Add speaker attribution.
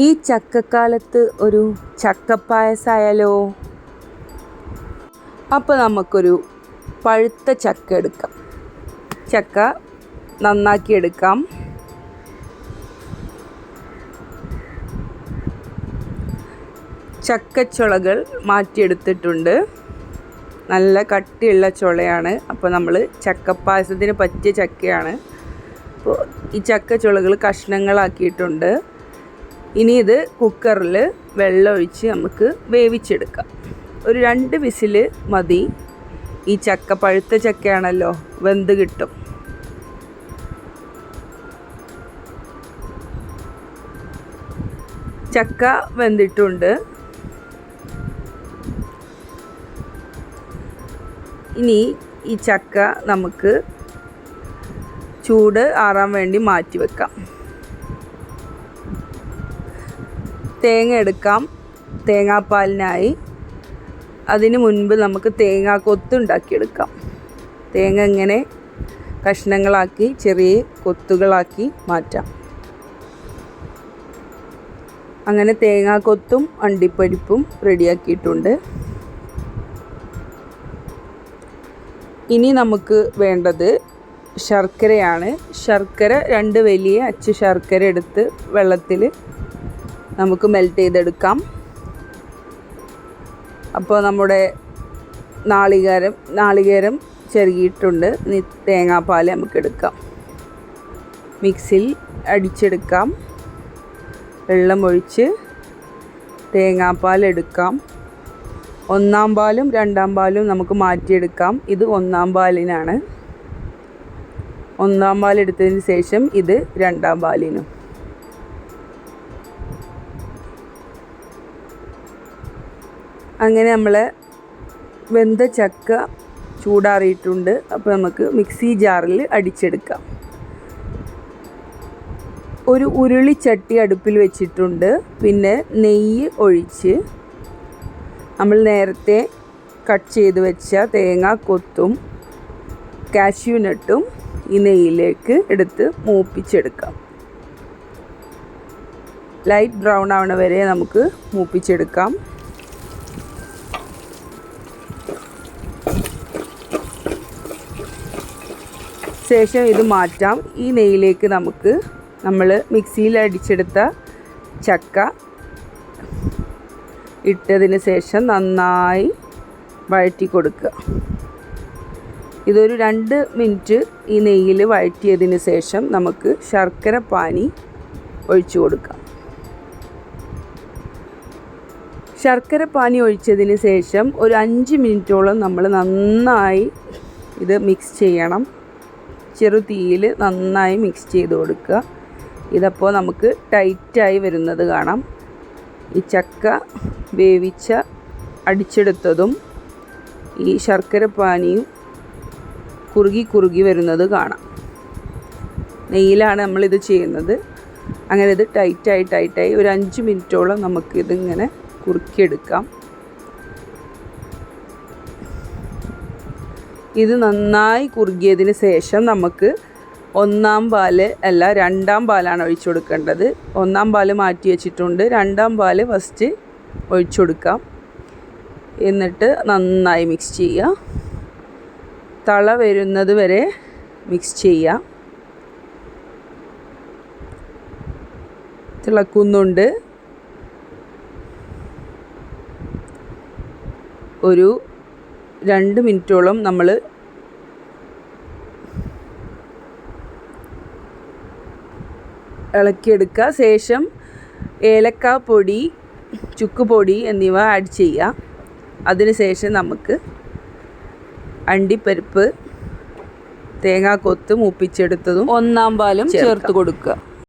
Speaker 1: ഈ ചക്കക്കാലത്ത് ഒരു ചക്കപ്പായസായാലോ? അപ്പോൾ നമുക്കൊരു പഴുത്ത ചക്ക എടുക്കാം. ചക്ക നന്നാക്കി എടുക്കാം. ചക്കച്ചുളകൾ മാറ്റിയെടുത്തിട്ടുണ്ട്. നല്ല കട്ടിയുള്ള ചുളയാണ്. അപ്പോൾ നമ്മൾ ചക്കപ്പായസത്തിന് പറ്റിയ ചക്കയാണ്. അപ്പോൾ ഈ ചക്കച്ചുളകൾ കഷ്ണങ്ങളാക്കിയിട്ടുണ്ട്. ഇനി ഇത് കുക്കറിൽ വെള്ളമൊഴിച്ച് നമുക്ക് വേവിച്ചെടുക്കാം. ഒരു 2 വിസിൽ മതി. ഈ ചക്ക പഴുത്ത ചക്കയാണല്ലോ, വെന്ത് കിട്ടും. ചക്ക വെന്തിട്ടുണ്ട്. ഇനി ഈ ചക്ക നമുക്ക് ചൂട് ആറാൻ വേണ്ടി മാറ്റി വെക്കാം. തേങ്ങ എടുക്കാം തേങ്ങാപ്പാലിനായി. അതിന് മുൻപ് നമുക്ക് തേങ്ങാ കൊത്ത് ഉണ്ടാക്കിയെടുക്കാം. തേങ്ങ ഇങ്ങനെ കഷ്ണങ്ങളാക്കി ചെറിയ കൊത്തുകളാക്കി മാറ്റാം. അങ്ങനെ തേങ്ങാ കൊത്തും അണ്ടിപ്പരിപ്പും റെഡിയാക്കിയിട്ടുണ്ട്. ഇനി നമുക്ക് വേണ്ടത് ശർക്കരയാണ്. ശർക്കര 2 വലിയ അച്ച് ശർക്കര എടുത്ത് വെള്ളത്തിൽ നമുക്ക് മെൽറ്റ് ചെയ്തെടുക്കാം. അപ്പോൾ നമ്മുടെ നാളികേരം ചെറുകിയിട്ടുണ്ട്. തേങ്ങാപ്പാൽ നമുക്ക് എടുക്കാം. മിക്സിയിൽ അടിച്ചെടുക്കാം. വെള്ളം ഒഴിച്ച് തേങ്ങാപ്പാൽ എടുക്കാം. 1-ാം പാലും 2-ാം പാലും നമുക്ക് മാറ്റിയെടുക്കാം. ഇത് 1-ാം പാലിനാണ്. 1-ാം പാൽ എടുത്തതിന് ശേഷം ഇത് 2-ാം പാലിനും. അങ്ങനെ നമ്മൾ വെന്ത ചക്ക ചൂടാറിയിട്ടുണ്ട്. അപ്പോൾ നമുക്ക് മിക്സി ജാറിൽ അടിച്ചെടുക്കാം. ഒരു ഉരുളിച്ചട്ടി അടുപ്പിൽ വെച്ചിട്ടുണ്ട്. പിന്നെ നെയ്യ് ഒഴിച്ച് നമ്മൾ നേരത്തെ കട്ട് ചെയ്ത് വെച്ച തേങ്ങ കൊത്തും കാഷ്യൂ നട്ടും ഈ നെയ്യിലേക്ക് എടുത്ത് മൂപ്പിച്ചെടുക്കാം. ലൈറ്റ് ബ്രൗൺ ആവണ വരെ നമുക്ക് മൂപ്പിച്ചെടുക്കാം. ശേഷം ഇത് മാറ്റാം. ഈ നെയ്യിലേക്ക് നമുക്ക് നമ്മൾ മിക്സിയിൽ അടിച്ചെടുത്ത ചക്ക ഇട്ടതിന് ശേഷം നന്നായി വഴറ്റി കൊടുക്കുക. ഇതൊരു 2 മിനിറ്റ് ഈ നെയ്യിൽ വഴറ്റിയതിന് ശേഷം നമുക്ക് ശർക്കര പാനി ഒഴിച്ചു കൊടുക്കാം. ശർക്കര പാനി ഒഴിച്ചതിന് ശേഷം ഒരു 5 മിനിറ്റോളം നമ്മൾ നന്നായി ഇത് മിക്സ് ചെയ്യണം. ചെറുതീയിൽ നന്നായി മിക്സ് ചെയ്ത് കൊടുക്കുക. ഇതപ്പോൾ നമുക്ക് ടൈറ്റായി വരുന്നത് കാണാം. ഈ ചക്ക വേവിച്ച അടിച്ചെടുത്തതും ഈ ശർക്കര പാനിയും കുറുകി വരുന്നത് കാണാം. നെയ്യിലാണ് നമ്മളിത് ചെയ്യുന്നത്. അങ്ങനെ ഇത് ടൈറ്റായി ഒരു 5 മിനിറ്റോളം നമുക്കിതിങ്ങനെ കുറുക്കിയെടുക്കാം. ഇത് നന്നായി കുറുകിയതിന് ശേഷം നമുക്ക് 1-ാം പാല് അല്ല 2-ാം പാലാണ് ഒഴിച്ചു കൊടുക്കേണ്ടത്. 1-ാം പാല് മാറ്റി വെച്ചിട്ടുണ്ട്. 2-ാം പാല് ഫസ്റ്റ് ഒഴിച്ചു കൊടുക്കാം. എന്നിട്ട് നന്നായി മിക്സ് ചെയ്യുക. തള വരുന്നത് വരെ മിക്സ് ചെയ്യുക. തിളക്കുന്നുണ്ട്. ഒരു 2 മിനിറ്റോളം നമ്മൾ ഇളക്കിയെടുക്കുക. ശേഷം ഏലക്ക പൊടി, ചുക്ക് പൊടി എന്നിവ ആഡ് ചെയ്യുക. അതിനുശേഷം നമുക്ക് അണ്ടിപ്പരിപ്പ്, തേങ്ങാക്കൊത്ത് മൂപ്പിച്ചെടുത്തതും 1-ാം പാലും ചേർത്ത് കൊടുക്കുക.